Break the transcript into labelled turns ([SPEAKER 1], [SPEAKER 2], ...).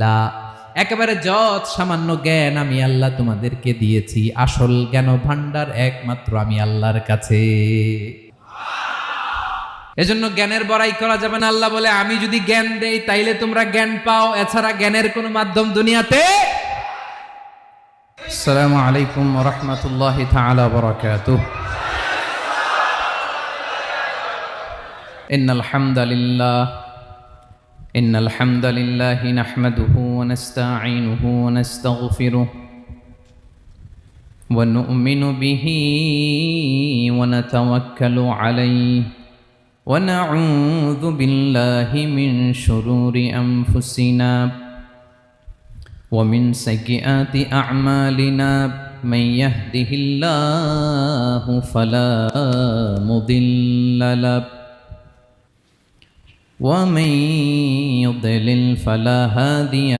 [SPEAKER 1] লা, একেবারে যত সামান্য জ্ঞান আমি আল্লাহ তোমাদেরকে দিয়েছি, আসল জ্ঞান ভান্ডার একমাত্র আমি আল্লাহর কাছে। এজন্য জ্ঞানের বড়াই করা যাবে না। আল্লাহ বলে আমি যদি জ্ঞান দেই তাইলে তোমরা জ্ঞান পাও, এছাড়া জ্ঞানের কোনো মাধ্যম দুনিয়াতে। আসসালামু আলাইকুম ওয়া রাহমাতুল্লাহি তাআলা ওয়া বারাকাতুহু। ইন্নাল হামদালিল্লাহি নাহমাদুহু ওয়া নাস্তাঈনুহু ওয়া নাস্তাগফিরুহু ওয়া নু'মিনু বিহি ওয়া নাতাওয়াক্কালু আলাইহি ওয়া নাউযু বিল্লাহি মিন শুরুরি আনফুসিনা ওয়া মিন সাইয়্যিআতি আ'মালিনা মান ইয়াহদিহিল্লাহু ফালা মুদিল্লা লাহু ওয়া মান ইউদ্লিল ফালা হাদিয়া